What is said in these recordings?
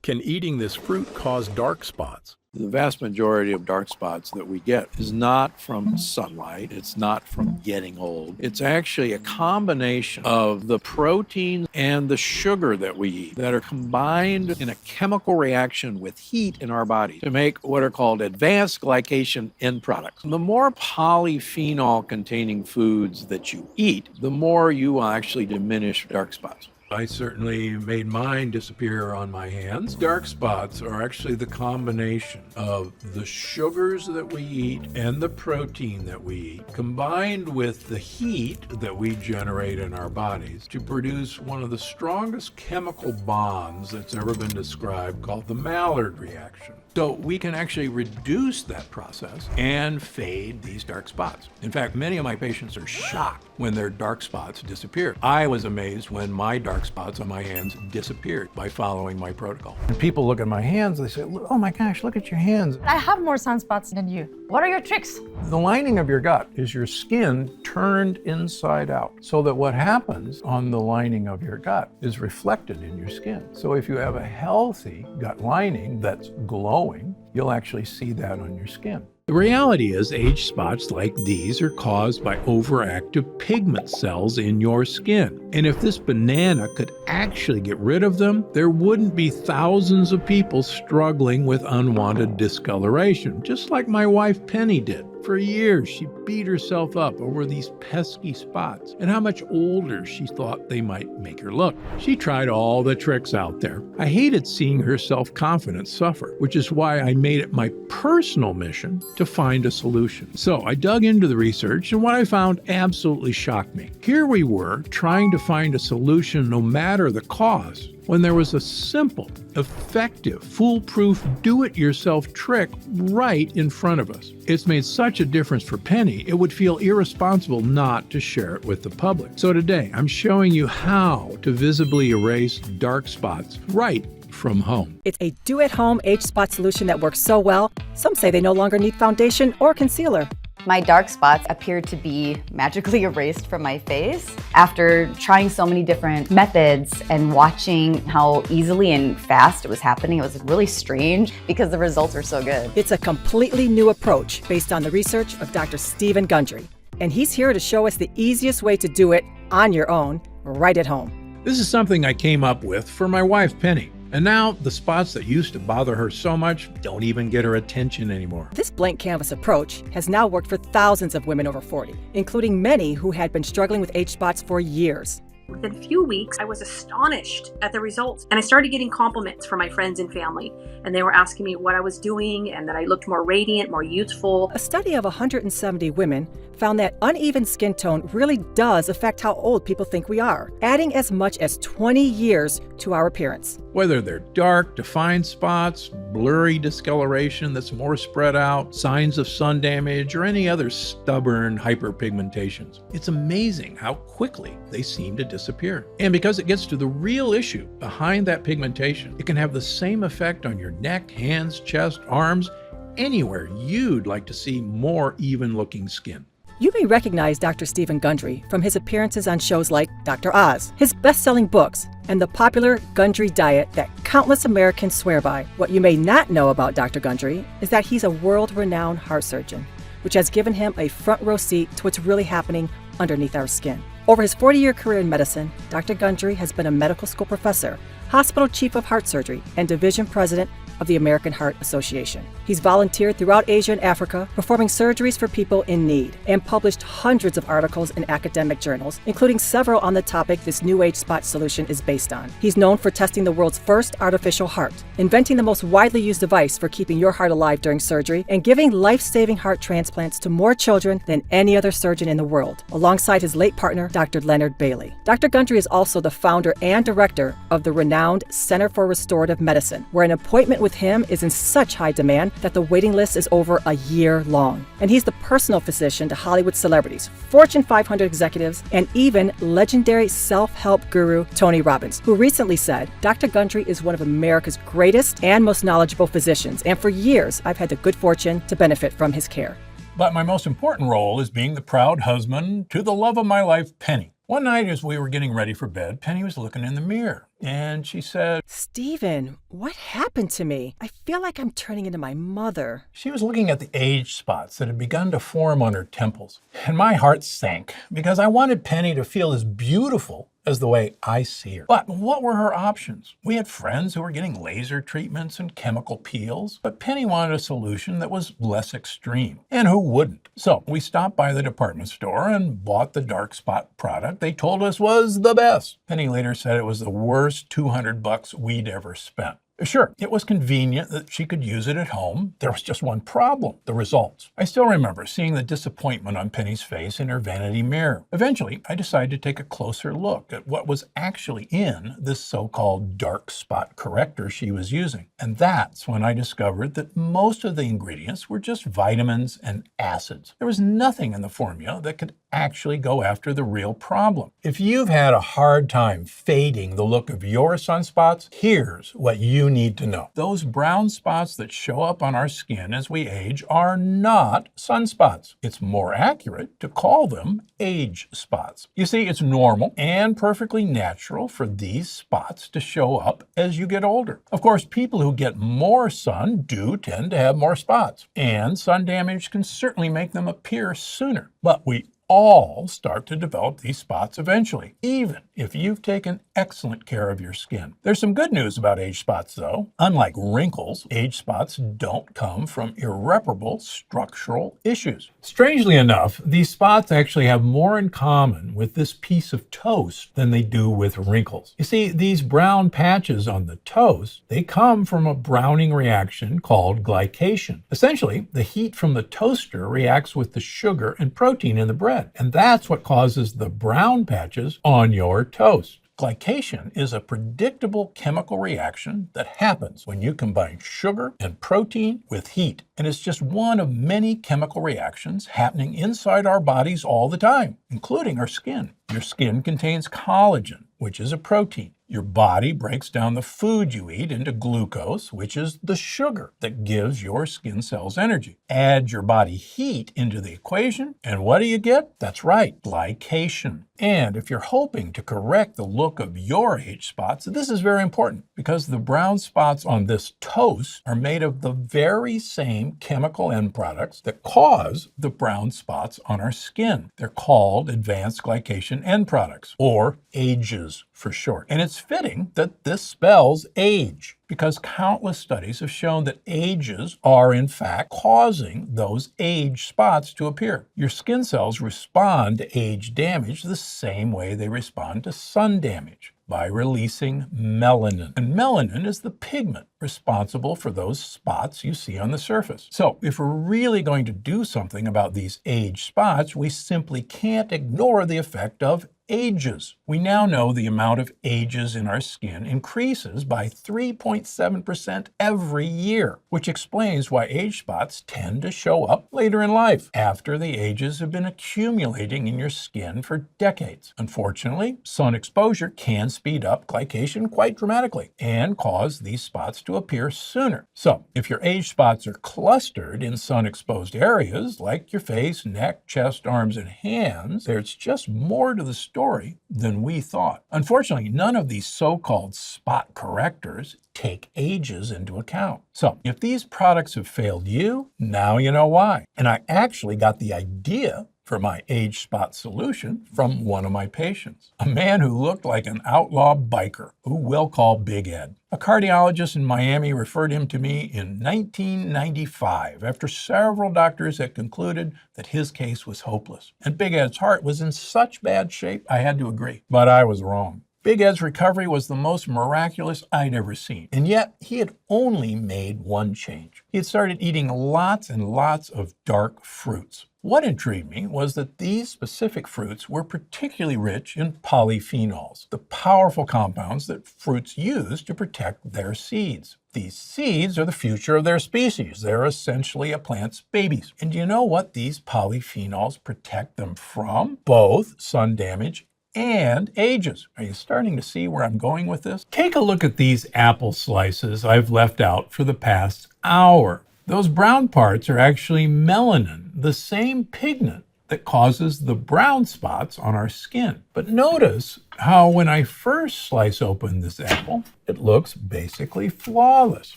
Can eating this fruit cause dark spots? The vast majority of dark spots that we get is not from sunlight. It's not from getting old. It's actually a combination of the protein and the sugar that we eat that are combined in a chemical reaction with heat in our body to make what are called advanced glycation end products. The more polyphenol containing foods that you eat, the more you will actually diminish dark spots. I certainly made mine disappear on my hands. Dark spots are actually the combination of the sugars that we eat and the protein that we eat, combined with the heat that we generate in our bodies to produce one of the strongest chemical bonds that's ever been described, called the Maillard reaction. So we can actually reduce that process and fade these dark spots. In fact, many of my patients are shocked when their dark spots disappear. I was amazed when my dark spots on my hands disappeared by following my protocol. And people look at my hands, they say, oh my gosh, look at your hands. I have more sunspots than you. What are your tricks? The lining of your gut is your skin turned inside out, so that what happens on the lining of your gut is reflected in your skin. So if you have a healthy gut lining that's glowing, you'll actually see that on your skin. The reality is age spots like these are caused by overactive pigment cells in your skin. And if this banana could actually get rid of them, there wouldn't be thousands of people struggling with unwanted discoloration, just like my wife Penny did. For years, she beat herself up over these pesky spots and how much older she thought they might make her look. She tried all the tricks out there. I hated seeing her self-confidence suffer, which is why I made it my personal mission to find a solution. So I dug into the research, and what I found absolutely shocked me. Here we were trying to find a solution no matter the cost, when there was a simple, effective, foolproof, do-it-yourself trick right in front of us. It's made such a difference for Penny, it would feel irresponsible not to share it with the public. So today, I'm showing you how to visibly erase dark spots right from home. It's a do-at-home age spot solution that works so well, some say they no longer need foundation or concealer. My dark spots appeared to be magically erased from my face. After trying so many different methods and watching how easily and fast it was happening, it was really strange because the results were so good. It's a completely new approach based on the research of Dr. Stephen Gundry. And he's here to show us the easiest way to do it on your own, right at home. This is something I came up with for my wife Penny. And now the spots that used to bother her so much don't even get her attention anymore. This blank canvas approach has now worked for thousands of women over 40, including many who had been struggling with age spots for years. Within a few weeks, I was astonished at the results, and I started getting compliments from my friends and family, and they were asking me what I was doing and that I looked more radiant, more youthful. A study of 170 women found that uneven skin tone really does affect how old people think we are, adding as much as 20 years to our appearance. Whether they're dark, defined spots, blurry discoloration that's more spread out, signs of sun damage, or any other stubborn hyperpigmentations, it's amazing how quickly they seem to disappear. And because it gets to the real issue behind that pigmentation, it can have the same effect on your neck, hands, chest, arms, anywhere you'd like to see more even-looking skin. You may recognize Dr. Stephen Gundry from his appearances on shows like Dr. Oz, his best-selling books, and the popular Gundry diet that countless Americans swear by. What you may not know about Dr. Gundry is that he's a world-renowned heart surgeon, which has given him a front-row seat to what's really happening underneath our skin. Over his 40-year career in medicine, Dr. Gundry has been a medical school professor, hospital chief of heart surgery, and division president of the American Heart Association. He's volunteered throughout Asia and Africa, performing surgeries for people in need, and published hundreds of articles in academic journals, including several on the topic this new age spot solution is based on. He's known for testing the world's first artificial heart, inventing the most widely used device for keeping your heart alive during surgery, and giving life-saving heart transplants to more children than any other surgeon in the world, alongside his late partner, Dr. Leonard Bailey. Dr. Gundry is also the founder and director of the renowned Center for Restorative Medicine, where an appointment with him is in such high demand that the waiting list is over a year long. And he's the personal physician to Hollywood celebrities, Fortune 500 executives, and even legendary self-help guru Tony Robbins, who recently said, Dr. Gundry is one of America's greatest and most knowledgeable physicians, and for years I've had the good fortune to benefit from his care. But my most important role is being the proud husband to the love of my life, Penny. One night as we were getting ready for bed, Penny was looking in the mirror and she said, Stephen, what happened to me? I feel like I'm turning into my mother. she was looking at the age spots that had begun to form on her temples. And my heart sank because I wanted Penny to feel as beautiful as the way I see her. But what were her options? We had friends who were getting laser treatments and chemical peels, but Penny wanted a solution that was less extreme. And who wouldn't? So we stopped by the department store and bought the dark spot product they told us was the best. Penny later said it was the worst $200 we'd ever spent. Sure, it was convenient that she could use it at home. There was just one problem, the results. I still remember seeing the disappointment on Penny's face in her vanity mirror. Eventually, I decided to take a closer look at what was actually in this so-called dark spot corrector she was using. And that's when I discovered that most of the ingredients were just vitamins and acids. There was nothing in the formula that could actually go after the real problem. If you've had a hard time fading the look of your sunspots, here's what you need to know. Those brown spots that show up on our skin as we age are not sunspots. It's more accurate to call them age spots. You see, it's normal and perfectly natural for these spots to show up as you get older. Of course, people who get more sun do tend to have more spots, and sun damage can certainly make them appear sooner. But we all start to develop these spots eventually, even if you've taken excellent care of your skin. There's some good news about age spots, though. Unlike wrinkles, age spots don't come from irreparable structural issues. Strangely enough, these spots actually have more in common with this piece of toast than they do with wrinkles. You see, these brown patches on the toast, they come from a browning reaction called glycation. Essentially, the heat from the toaster reacts with the sugar and protein in the bread, and that's what causes the brown patches on your toast. Glycation is a predictable chemical reaction that happens when you combine sugar and protein with heat. And it's just one of many chemical reactions happening inside our bodies all the time, including our skin. Your skin contains collagen, which is a protein. Your body breaks down the food you eat into glucose, which is the sugar that gives your skin cells energy. Add your body heat into the equation, and what do you get? That's right, glycation. And if you're hoping to correct the look of your age spots, this is very important because the brown spots on this toast are made of the very same chemical end products that cause the brown spots on our skin. They're called advanced glycation end products, or AGEs for short. And it's fitting that this spells age, because countless studies have shown that AGEs are in fact causing those age spots to appear. Your skin cells respond to age damage the same way they respond to sun damage, by releasing melanin. And melanin is the pigment responsible for those spots you see on the surface. So if we're really going to do something about these age spots, we simply can't ignore the effect of AGEs. We now know the amount of AGEs in our skin increases by 3.7% every year, which explains why age spots tend to show up later in life, after the AGEs have been accumulating in your skin for decades. Unfortunately, sun exposure can speed up glycation quite dramatically and cause these spots to appear sooner. So if your age spots are clustered in sun-exposed areas like your face, neck, chest, arms, and hands, there's just more to the story than we thought. Unfortunately, none of these so-called spot correctors take AGEs into account. So if these products have failed you, now you know why. And I actually got the idea for my age spot solution from one of my patients, a man who looked like an outlaw biker, who we'll call Big Ed. A cardiologist in Miami referred him to me in 1995 after several doctors had concluded that his case was hopeless. And Big Ed's heart was in such bad shape, I had to agree. But I was wrong. Big Ed's recovery was the most miraculous I'd ever seen. And yet, he had only made one change. He had started eating lots and lots of dark fruits. What intrigued me was that these specific fruits were particularly rich in polyphenols, the powerful compounds that fruits use to protect their seeds. These seeds are the future of their species. They're essentially a plant's babies. And do you know what these polyphenols protect them from? Both sun damage and AGEs. Are you starting to see where I'm going with this? Take a look at these apple slices I've left out for the past hour. Those brown parts are actually melanin, the same pigment that causes the brown spots on our skin. But notice how when I first slice open this apple, it looks basically flawless.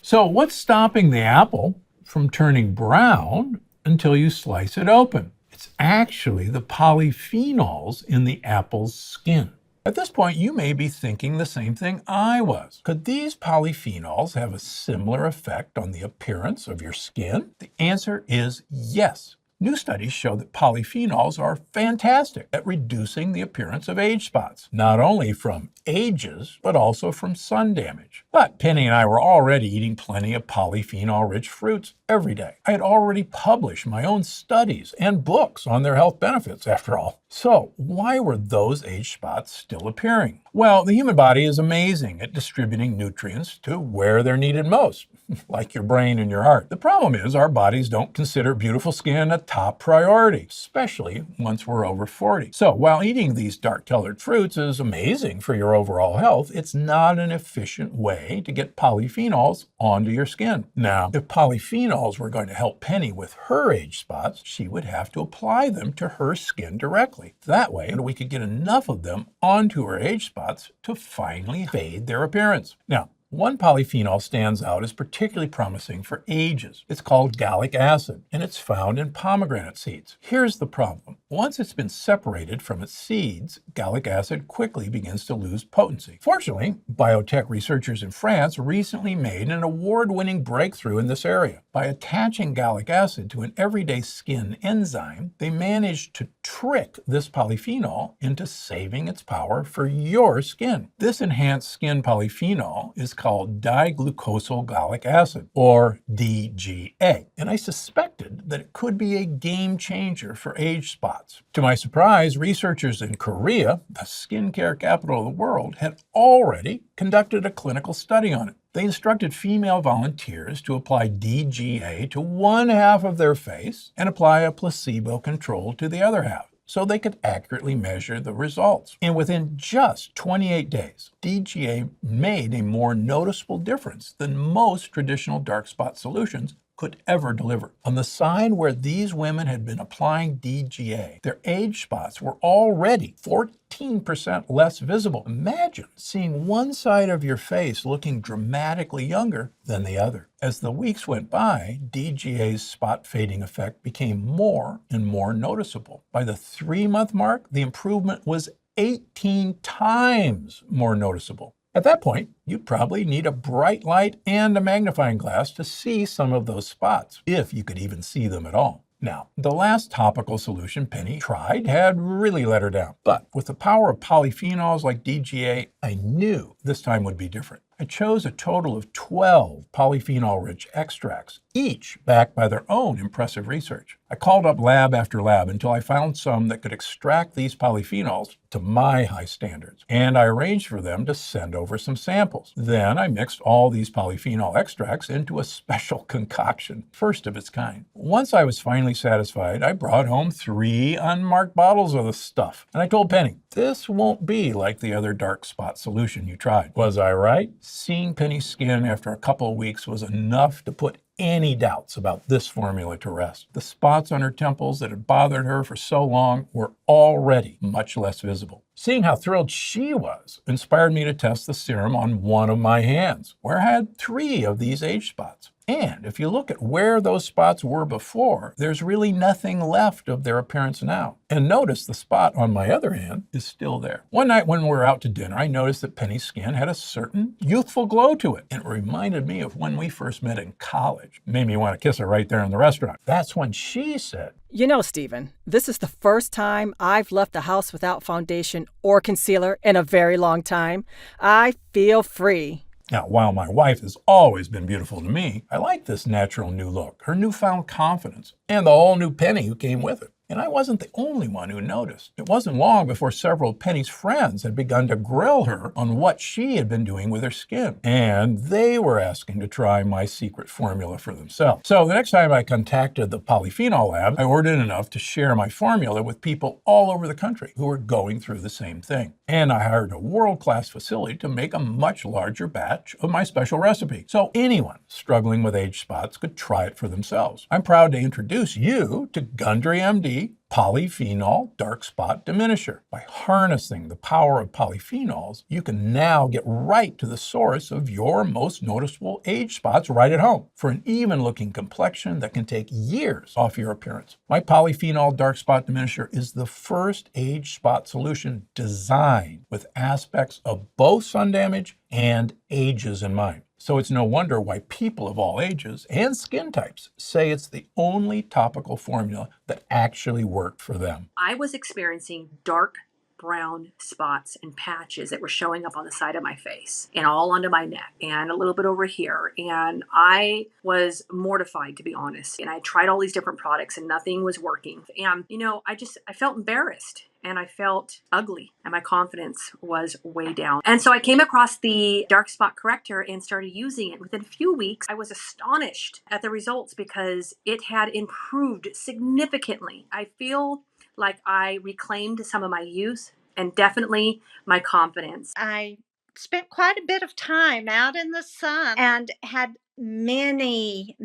So what's stopping the apple from turning brown until you slice it open? It's actually the polyphenols in the apple's skin. At this point, you may be thinking the same thing I was. Could these polyphenols have a similar effect on the appearance of your skin? The answer is yes. New studies show that polyphenols are fantastic at reducing the appearance of age spots, not only from ages, but also from sun damage. But Penny and I were already eating plenty of polyphenol-rich fruits every day. I had already published my own studies and books on their health benefits, after all. So why were those age spots still appearing? Well, the human body is amazing at distributing nutrients to where they're needed most, like your brain and your heart. The problem is our bodies don't consider beautiful skin a top priority, especially once we're over 40. So while eating these dark-colored fruits is amazing for your overall health, it's not an efficient way to get polyphenols onto your skin. Now, if polyphenols were going to help Penny with her age spots, she would have to apply them to her skin directly. That way, we could get enough of them onto her age spots to finally fade their appearance. Now, one polyphenol stands out as particularly promising for ages. It's called gallic acid, and it's found in pomegranate seeds. Here's the problem. Once it's been separated from its seeds, gallic acid quickly begins to lose potency. Fortunately, biotech researchers in France recently made an award-winning breakthrough in this area. By attaching gallic acid to an everyday skin enzyme, they managed to trick this polyphenol into saving its power for your skin. This enhanced skin polyphenol is called diglucosyl gallic acid, or DGA, and I suspected that it could be a game changer for age spots. To my surprise, researchers in Korea, the skincare capital of the world, had already conducted a clinical study on it. They instructed female volunteers to apply DGA to one half of their face and apply a placebo control to the other half, so they could accurately measure the results. And within just 28 days, DGA made a more noticeable difference than most traditional dark spot solutions could ever deliver. On the side where these women had been applying DGA, their age spots were already 14% less visible. Imagine seeing one side of your face looking dramatically younger than the other. As the weeks went by, DGA's spot fading effect became more and more noticeable. By the 3-month mark, the improvement was 18 times more noticeable. At that point, you'd probably need a bright light and a magnifying glass to see some of those spots, if you could even see them at all. Now, the last topical solution Penny tried had really let her down. But with the power of polyphenols like DGA, I knew this time would be different. I chose a total of 12 polyphenol-rich extracts, each backed by their own impressive research. I called up lab after lab until I found some that could extract these polyphenols to my high standards, and I arranged for them to send over some samples. Then I mixed all these polyphenol extracts into a special concoction, first of its kind. Once I was finally satisfied, I brought home 3 unmarked bottles of the stuff, and I told Penny, this won't be like the other dark spot solution you tried. Was I right? Seeing Penny's skin after a couple of weeks was enough to put any doubts about this formula to rest. The spots on her temples that had bothered her for so long were already much less visible. Seeing how thrilled she was inspired me to test the serum on one of my hands, where I had 3 of these age spots. And if you look at where those spots were before, there's really nothing left of their appearance now. And notice the spot on my other hand is still there. One night when we were out to dinner, I noticed that Penny's skin had a certain youthful glow to it. And it reminded me of when we first met in college. Made me want to kiss her right there in the restaurant. That's when she said, You know, Stephen, this is the first time I've left the house without foundation or concealer in a very long time. I feel free. Now, while my wife has always been beautiful to me, I like this natural new look, her newfound confidence, and the whole new Penny who came with it. And I wasn't the only one who noticed. It wasn't long before several of Penny's friends had begun to grill her on what she had been doing with her skin. And they were asking to try my secret formula for themselves. So the next time I contacted the polyphenol lab, I ordered enough to share my formula with people all over the country who were going through the same thing. And I hired a world-class facility to make a much larger batch of my special recipe. So anyone struggling with age spots could try it for themselves. I'm proud to introduce you to Gundry MD Polyphenol Dark Spot Diminisher. By harnessing the power of polyphenols, you can now get right to the source of your most noticeable age spots right at home for an even-looking complexion that can take years off your appearance. My Polyphenol Dark Spot Diminisher is the first age spot solution designed with aspects of both sun damage and ages in mind. So it's no wonder why people of all ages and skin types say it's the only topical formula that actually worked for them. I was experiencing dark brown spots and patches that were showing up on the side of my face and all under my neck and a little bit over here. And I was mortified, to be honest. And I tried all these different products and nothing was working. And, I felt embarrassed. And I felt ugly and my confidence was way down. And so I came across the dark spot corrector and started using it. Within a few weeks, I was astonished at the results because it had improved significantly. I feel like I reclaimed some of my youth and definitely my confidence. I spent quite a bit of time out in the sun and had many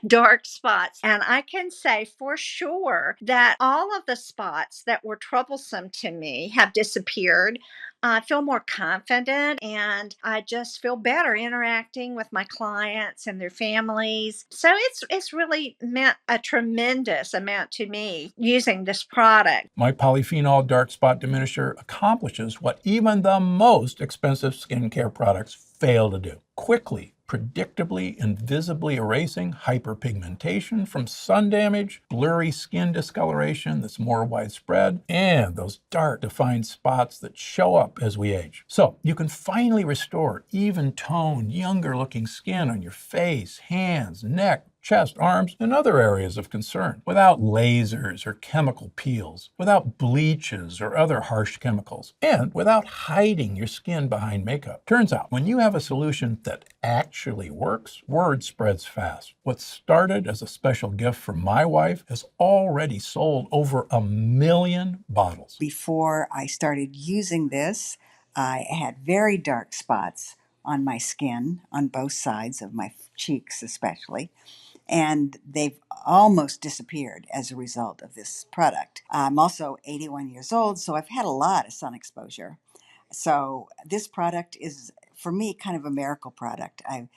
dark spots. And I can say for sure that all of the spots that were troublesome to me have disappeared. I feel more confident and I just feel better interacting with my clients and their families. So it's really meant a tremendous amount to me using this product. My Polyphenol Dark Spot Diminisher accomplishes what even the most expensive skincare products fail to do. Quickly, predictably and visibly erasing hyperpigmentation from sun damage, blurry skin discoloration that's more widespread, and those dark defined spots that show up as we age. So you can finally restore even-toned, younger-looking skin on your face, hands, neck, chest, arms, and other areas of concern without lasers or chemical peels, without bleaches or other harsh chemicals, and without hiding your skin behind makeup. Turns out, when you have a solution that actually works, word spreads fast. What started as a special gift for my wife has already sold over 1 million bottles. Before I started using this, I had very dark spots on my skin, on both sides of my cheeks especially. And they've almost disappeared as a result of this product. I'm also 81 years old, so I've had a lot of sun exposure. So this product is, for me, kind of a miracle product. I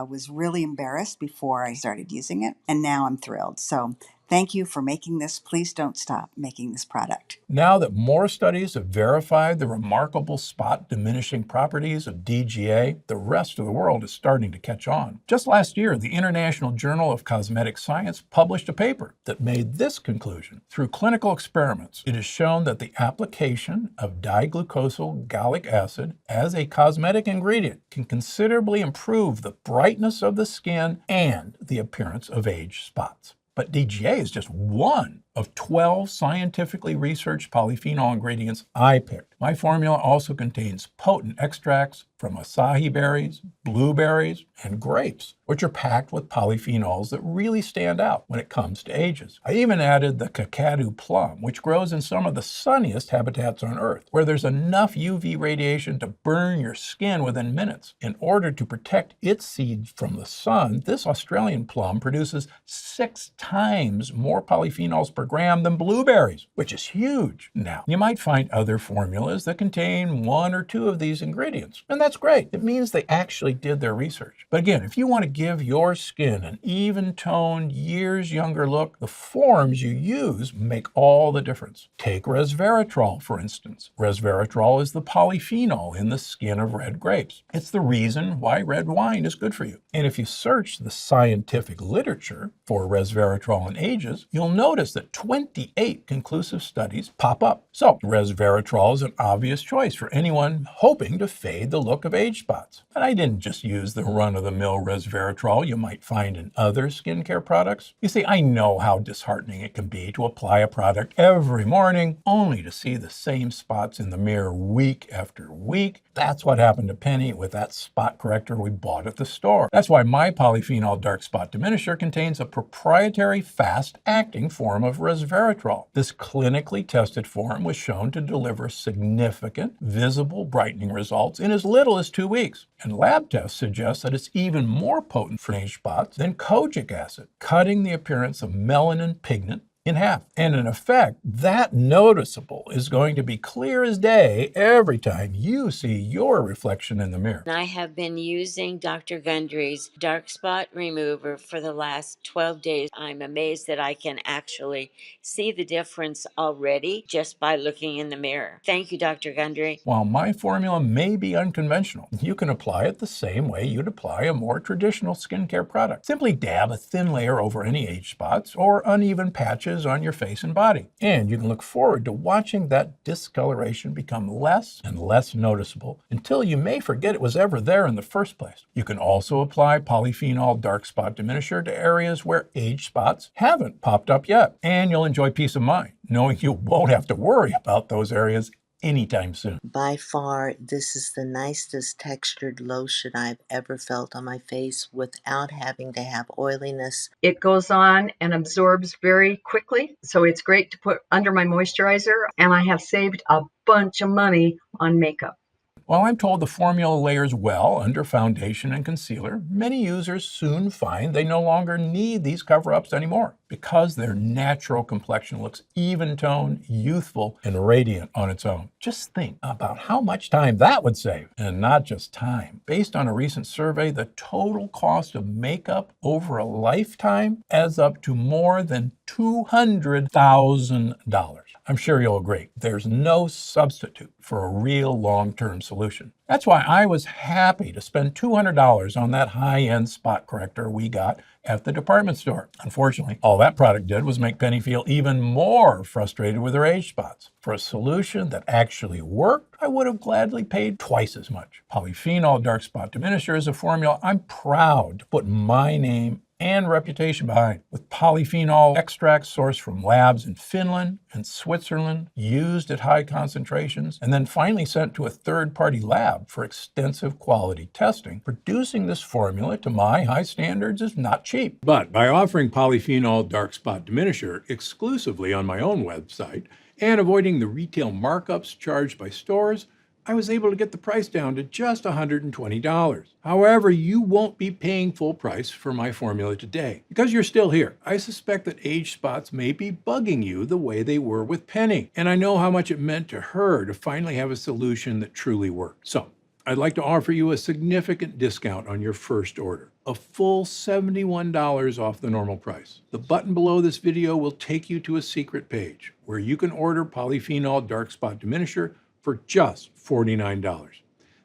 was really embarrassed before I started using it, and now I'm thrilled. So thank you for making this. Please don't stop making this product. Now that more studies have verified the remarkable spot diminishing properties of DGA, the rest of the world is starting to catch on. Just last year, the International Journal of Cosmetic Science published a paper that made this conclusion. Through clinical experiments, it is shown that the application of diglucosyl gallic acid as a cosmetic ingredient can considerably improve the brightness of the skin and the appearance of age spots. But DGA is just one of 12 scientifically researched polyphenol ingredients I picked. My formula also contains potent extracts from acai berries, blueberries, and grapes, which are packed with polyphenols that really stand out when it comes to ages. I even added the Kakadu plum, which grows in some of the sunniest habitats on Earth, where there's enough UV radiation to burn your skin within minutes. In order to protect its seeds from the sun, this Australian plum produces 6 times more polyphenols per gram than blueberries, which is huge. Now, you might find other formulas that contain 1 or 2 of these ingredients, and that's great. It means they actually did their research. But again, if you want to give your skin an even-toned, years younger look, the forms you use make all the difference. Take resveratrol, for instance. Resveratrol is the polyphenol in the skin of red grapes. It's the reason why red wine is good for you. And if you search the scientific literature for resveratrol in ages, you'll notice that 28 conclusive studies pop up. So resveratrol is an obvious choice for anyone hoping to fade the look of age spots. And I didn't just use the run-of-the-mill resveratrol you might find in other skincare products. You see, I know how disheartening it can be to apply a product every morning only to see the same spots in the mirror week after week. That's what happened to Penny with that spot corrector we bought at the store. That's why my Polyphenol Dark Spot Diminisher contains a proprietary fast-acting form of resveratrol. This clinically tested form was shown to deliver significant, visible brightening results in as little as 2 weeks. And lab tests suggest that it's even more potent for age spots than kojic acid, cutting the appearance of melanin pigment in half. And in effect, that noticeable is going to be clear as day every time you see your reflection in the mirror. I have been using Dr. Gundry's dark spot remover for the last 12 days. I'm amazed that I can actually see the difference already just by looking in the mirror. Thank you, Dr. Gundry. While my formula may be unconventional, you can apply it the same way you'd apply a more traditional skincare product. Simply dab a thin layer over any age spots or uneven patches on your face and body. And you can look forward to watching that discoloration become less and less noticeable until you may forget it was ever there in the first place. You can also apply polyphenol dark spot diminisher to areas where age spots haven't popped up yet. And you'll enjoy peace of mind knowing you won't have to worry about those areas anytime soon. By far, this is the nicest textured lotion I've ever felt on my face without having to have oiliness. It goes on and absorbs very quickly, so it's great to put under my moisturizer, and I have saved a bunch of money on makeup. While I'm told the formula layers well under foundation and concealer, many users soon find they no longer need these cover-ups anymore because their natural complexion looks even-toned, youthful, and radiant on its own. Just think about how much time that would save, and not just time. Based on a recent survey, the total cost of makeup over a lifetime adds up to more than $200,000. I'm sure you'll agree, there's no substitute for a real long-term solution. That's why I was happy to spend $200 on that high-end spot corrector we got at the department store. Unfortunately, all that product did was make Penny feel even more frustrated with her age spots. For a solution that actually worked, I would have gladly paid twice as much. Polyphenol dark spot diminisher is a formula I'm proud to put my name and reputation behind, with polyphenol extracts sourced from labs in Finland and Switzerland, used at high concentrations, and then finally sent to a third-party lab for extensive quality testing. Producing this formula to my high standards is not cheap. But by offering polyphenol dark spot diminisher exclusively on my own website and avoiding the retail markups charged by stores, I was able to get the price down to just $120. However, you won't be paying full price for my formula today. Because you're still here, I suspect that age spots may be bugging you the way they were with Penny, and I know how much it meant to her to finally have a solution that truly worked. So, I'd like to offer you a significant discount on your first order, a full $71 off the normal price. The button below this video will take you to a secret page where you can order polyphenol dark spot diminisher for just $49.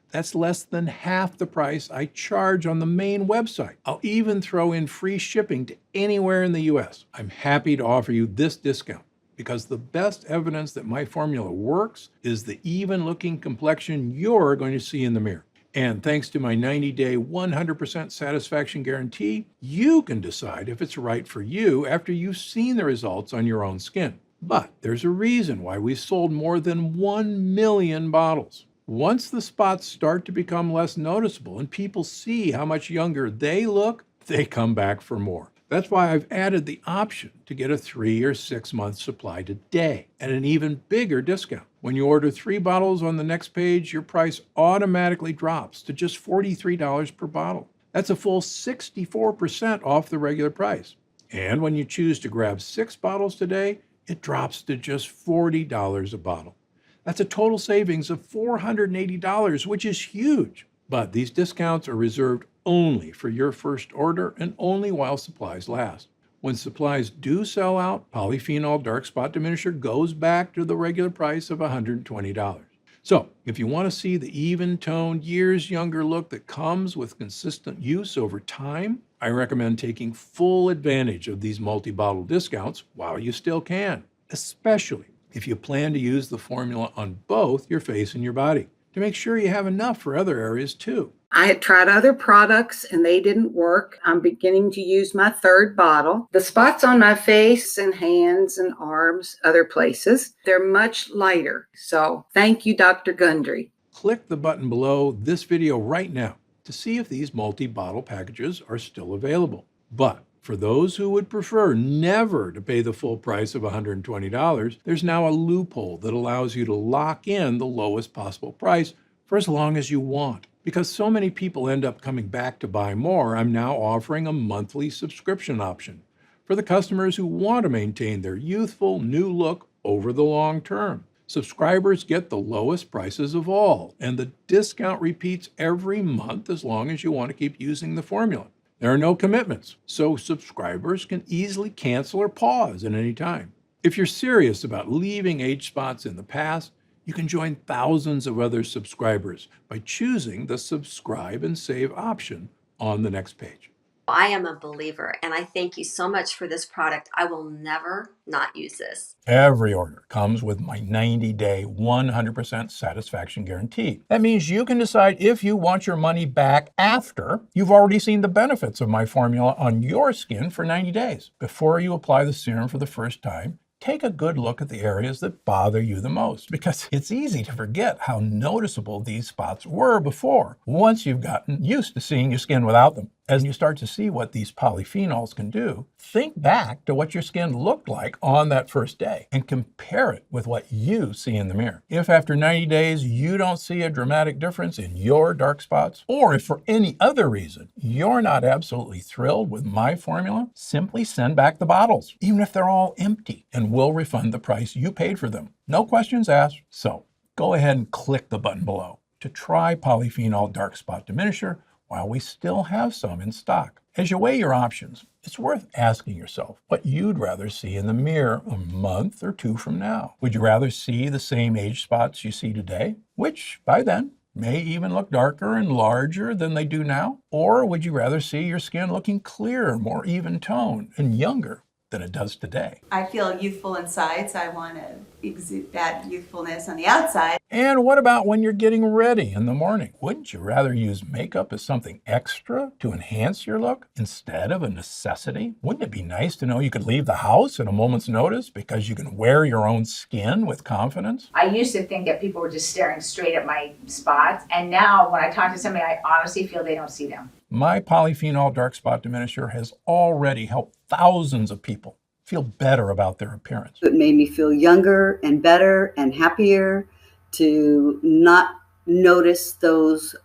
That's less than half the price I charge on the main website. I'll even throw in free shipping to anywhere in the US. I'm happy to offer you this discount because the best evidence that my formula works is the even-looking complexion you're going to see in the mirror. And thanks to my 90-day 100% satisfaction guarantee, you can decide if it's right for you after you've seen the results on your own skin. But there's a reason why we've sold more than 1 million bottles. Once the spots start to become less noticeable and people see how much younger they look, they come back for more. That's why I've added the option to get a 3 or 6 month supply today at an even bigger discount. When you order 3 bottles on the next page, your price automatically drops to just $43 per bottle. That's a full 64% off the regular price. And when you choose to grab 6 bottles today, it drops to just $40 a bottle. That's a total savings of $480, which is huge. But these discounts are reserved only for your first order and only while supplies last. When supplies do sell out, polyphenol dark spot diminisher goes back to the regular price of $120. So, if you want to see the even-toned, years younger look that comes with consistent use over time, I recommend taking full advantage of these multi-bottle discounts while you still can, especially if you plan to use the formula on both your face and your body, to make sure you have enough for other areas too. I had tried other products and they didn't work. I'm beginning to use my 3rd bottle. The spots on my face and hands and arms, other places, they're much lighter. So thank you, Dr. Gundry. Click the button below this video right now to see if these multi-bottle packages are still available. But for those who would prefer never to pay the full price of $120, there's now a loophole that allows you to lock in the lowest possible price for as long as you want. Because so many people end up coming back to buy more, I'm now offering a monthly subscription option for the customers who want to maintain their youthful new look over the long term. Subscribers get the lowest prices of all, and the discount repeats every month as long as you want to keep using the formula. There are no commitments, so subscribers can easily cancel or pause at any time. If you're serious about leaving age spots in the past, you can join thousands of other subscribers by choosing the subscribe and save option on the next page. I am a believer, and I thank you so much for this product. I will never not use this. Every order comes with my 90-day, 100% satisfaction guarantee. That means you can decide if you want your money back after you've already seen the benefits of my formula on your skin for 90 days. Before you apply the serum for the first time, take a good look at the areas that bother you the most, because it's easy to forget how noticeable these spots were before, once you've gotten used to seeing your skin without them. As you start to see what these polyphenols can do, think back to what your skin looked like on that first day and compare it with what you see in the mirror. If after 90 days you don't see a dramatic difference in your dark spots, or if for any other reason you're not absolutely thrilled with my formula, simply send back the bottles, even if they're all empty, and we'll refund the price you paid for them. No questions asked. So go ahead and click the button below to try Polyphenol Dark Spot Diminisher while we still have some in stock. As you weigh your options, it's worth asking yourself what you'd rather see in the mirror a month or two from now. Would you rather see the same age spots you see today, which by then may even look darker and larger than they do now? Or would you rather see your skin looking clearer, more even toned, and younger than it does today? I feel youthful inside, so I want to exude that youthfulness on the outside. And what about when you're getting ready in the morning? Wouldn't you rather use makeup as something extra to enhance your look instead of a necessity? Wouldn't it be nice to know you could leave the house at a moment's notice because you can wear your own skin with confidence? I used to think that people were just staring straight at my spots, and now when I talk to somebody, I honestly feel they don't see them. My Polyphenol Dark Spot Diminisher has already helped thousands of people feel better about their appearance. It made me feel younger and better and happier, to not notice those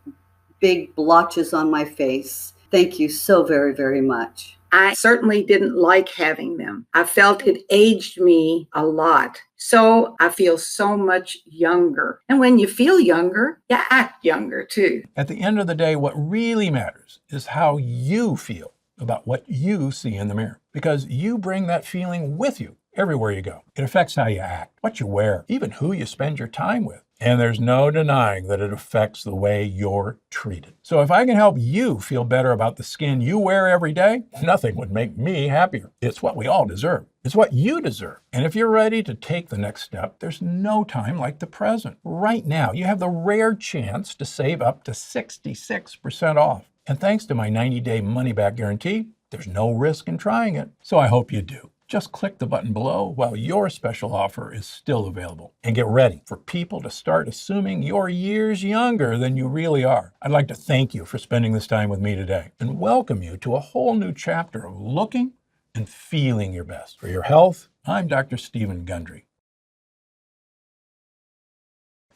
big blotches on my face. Thank you so very, very much. I certainly didn't like having them. I felt it aged me a lot. So I feel so much younger. And when you feel younger, you act younger too. At the end of the day, what really matters is how you feel about what you see in the mirror, because you bring that feeling with you everywhere you go. It affects how you act, what you wear, even who you spend your time with. And there's no denying that it affects the way you're treated. So if I can help you feel better about the skin you wear every day, nothing would make me happier. It's what we all deserve. It's what you deserve. And if you're ready to take the next step, there's no time like the present. Right now, you have the rare chance to save up to 66% off. And thanks to my 90-day money-back guarantee, there's no risk in trying it. So I hope you do. Just click the button below while your special offer is still available. And get ready for people to start assuming you're years younger than you really are. I'd like to thank you for spending this time with me today and welcome you to a whole new chapter of looking and feeling your best. For your health, I'm Dr. Stephen Gundry.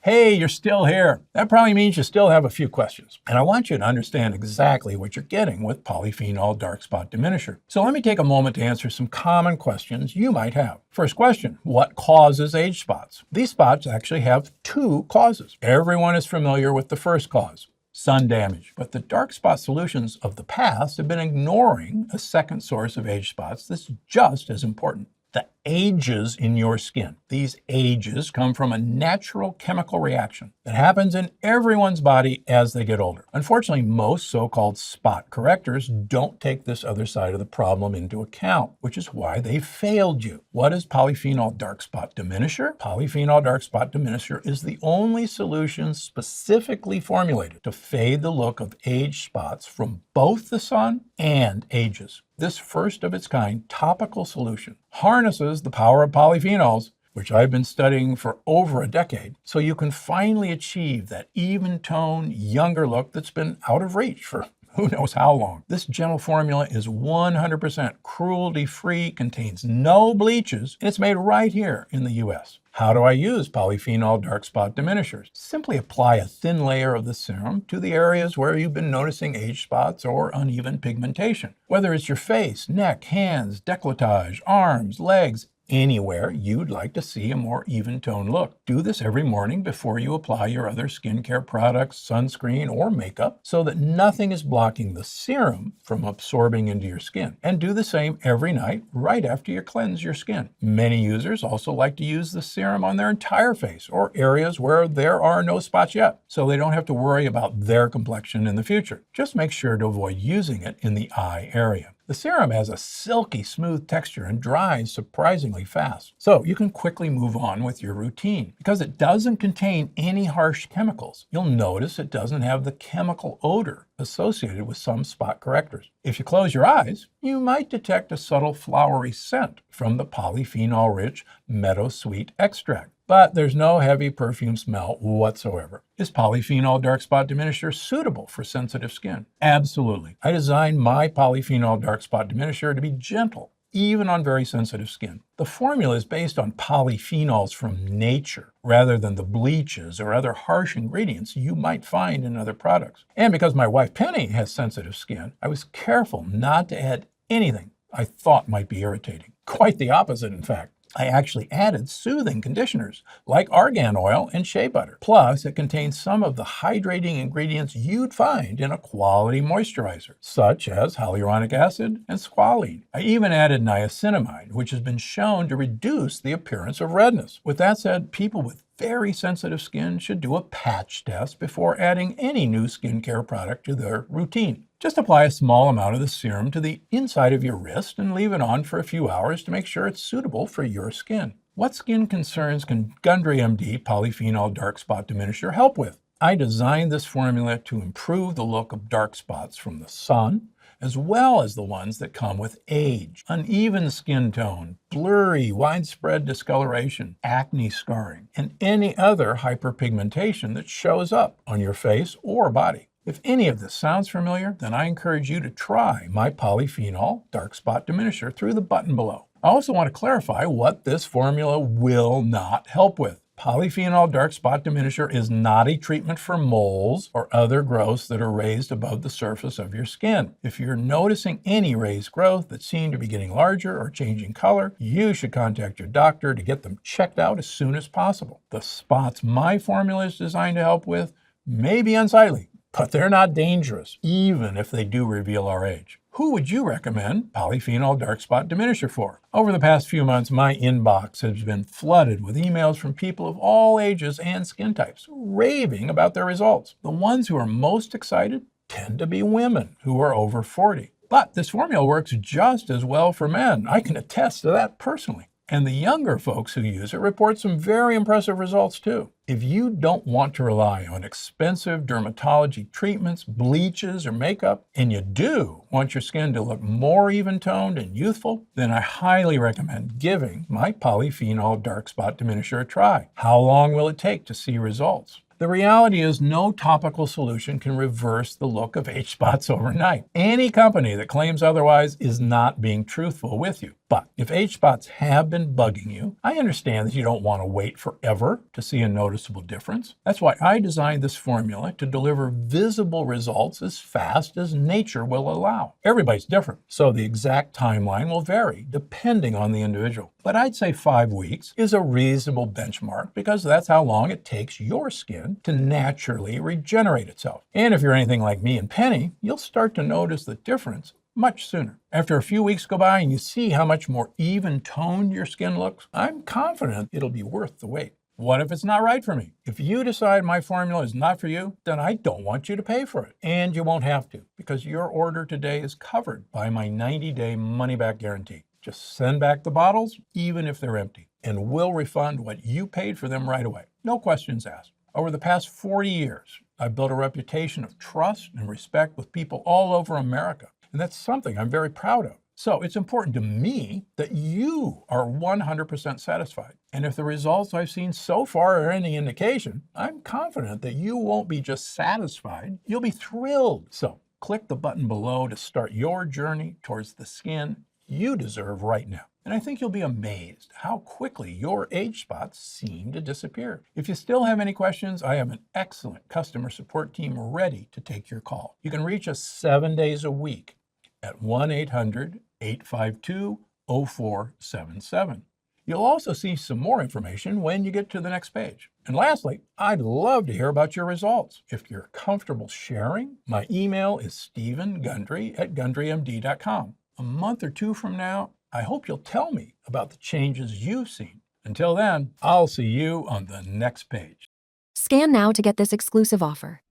Hey, you're still here. That probably means you still have a few questions. And I want you to understand exactly what you're getting with Polyphenol Dark Spot Diminisher. So let me take a moment to answer some common questions you might have. First question, what causes age spots? These spots actually have two causes. Everyone is familiar with the first cause, sun damage. But the dark spot solutions of the past have been ignoring a second source of age spots that's just as important. The ages in your skin. These ages come from a natural chemical reaction that happens in everyone's body as they get older. Unfortunately, most so-called spot correctors don't take this other side of the problem into account, which is why they failed you. What is Polyphenol Dark Spot Diminisher? Polyphenol Dark Spot Diminisher is the only solution specifically formulated to fade the look of age spots from both the sun and ages. This first of its kind topical solution harnesses the power of polyphenols, which I've been studying for over a decade, so you can finally achieve that even tone, younger look that's been out of reach for who knows how long. This gentle formula is 100% cruelty-free, contains no bleaches, and it's made right here in the U.S. How do I use polyphenol dark spot diminishers? Simply apply a thin layer of the serum to the areas where you've been noticing age spots or uneven pigmentation. Whether it's your face, neck, hands, décolletage, arms, legs, anywhere you'd like to see a more even tone look. Do this every morning before you apply your other skincare products, sunscreen, or makeup so that nothing is blocking the serum from absorbing into your skin. And do the same every night right after you cleanse your skin. Many users also like to use the serum on their entire face or areas where there are no spots yet, so they don't have to worry about their complexion in the future. Just make sure to avoid using it in the eye area. The serum has a silky smooth texture and dries surprisingly fast, so you can quickly move on with your routine. Because it doesn't contain any harsh chemicals, you'll notice it doesn't have the chemical odor associated with some spot correctors. If you close your eyes, you might detect a subtle flowery scent from the polyphenol-rich meadowsweet extract. But there's no heavy perfume smell whatsoever. Is polyphenol dark spot diminisher suitable for sensitive skin? Absolutely. I designed my polyphenol dark spot diminisher to be gentle, even on very sensitive skin. The formula is based on polyphenols from nature, rather than the bleaches or other harsh ingredients you might find in other products. And because my wife Penny has sensitive skin, I was careful not to add anything I thought might be irritating. Quite the opposite, in fact. I actually added soothing conditioners like argan oil and shea butter. Plus, it contains some of the hydrating ingredients you'd find in a quality moisturizer, such as hyaluronic acid and squalene. I even added niacinamide, which has been shown to reduce the appearance of redness. With that said, people with very sensitive skin should do a patch test before adding any new skincare product to their routine. Just apply a small amount of the serum to the inside of your wrist and leave it on for a few hours to make sure it's suitable for your skin. What skin concerns can Gundry MD Polyphenol Dark Spot Diminisher help with? I designed this formula to improve the look of dark spots from the sun, as well as the ones that come with age, uneven skin tone, blurry, widespread discoloration, acne scarring, and any other hyperpigmentation that shows up on your face or body. If any of this sounds familiar, then I encourage you to try my Polyphenol Dark Spot Diminisher through the button below. I also want to clarify what this formula will not help with. Polyphenol Dark Spot Diminisher is not a treatment for moles or other growths that are raised above the surface of your skin. If you're noticing any raised growth that seem to be getting larger or changing color, you should contact your doctor to get them checked out as soon as possible. The spots my formula is designed to help with may be unsightly, but they're not dangerous, even if they do reveal our age. Who would you recommend Polyphenol Dark Spot Diminisher for? Over the past few months, my inbox has been flooded with emails from people of all ages and skin types, raving about their results. The ones who are most excited tend to be women who are over 40. But this formula works just as well for men. I can attest to that personally. And the younger folks who use it report some very impressive results too. If you don't want to rely on expensive dermatology treatments, bleaches, or makeup, and you do want your skin to look more even-toned and youthful, then I highly recommend giving my Polyphenol Dark Spot Diminisher a try. How long will it take to see results? The reality is no topical solution can reverse the look of age spots overnight. Any company that claims otherwise is not being truthful with you. But if age spots have been bugging you, I understand that you don't want to wait forever to see a noticeable difference. That's why I designed this formula to deliver visible results as fast as nature will allow. Everybody's different, so the exact timeline will vary depending on the individual. But I'd say 5 weeks is a reasonable benchmark because that's how long it takes your skin to naturally regenerate itself. And if you're anything like me and Penny, you'll start to notice the difference much sooner. After a few weeks go by and you see how much more even-toned your skin looks, I'm confident it'll be worth the wait. What if it's not right for me? If you decide my formula is not for you, then I don't want you to pay for it. And you won't have to, because your order today is covered by my 90-day money-back guarantee. Just send back the bottles, even if they're empty, and we'll refund what you paid for them right away. No questions asked. Over the past 40 years, I've built a reputation of trust and respect with people all over America. And that's something I'm very proud of. So it's important to me that you are 100% satisfied. And if the results I've seen so far are any indication, I'm confident that you won't be just satisfied, you'll be thrilled. So Click the button below to start your journey towards the skin you deserve right now. And I think you'll be amazed how quickly your age spots seem to disappear. If you still have any questions, I have an excellent customer support team ready to take your call. You can reach us 7 days a week at 1-800-852-0477. You'll also see some more information when you get to the next page. And lastly, I'd love to hear about your results. If you're comfortable sharing, my email is stephengundry@gundrymd.com. A month or two from now, I hope you'll tell me about the changes you've seen. Until then, I'll see you on the next page. Scan now to get this exclusive offer.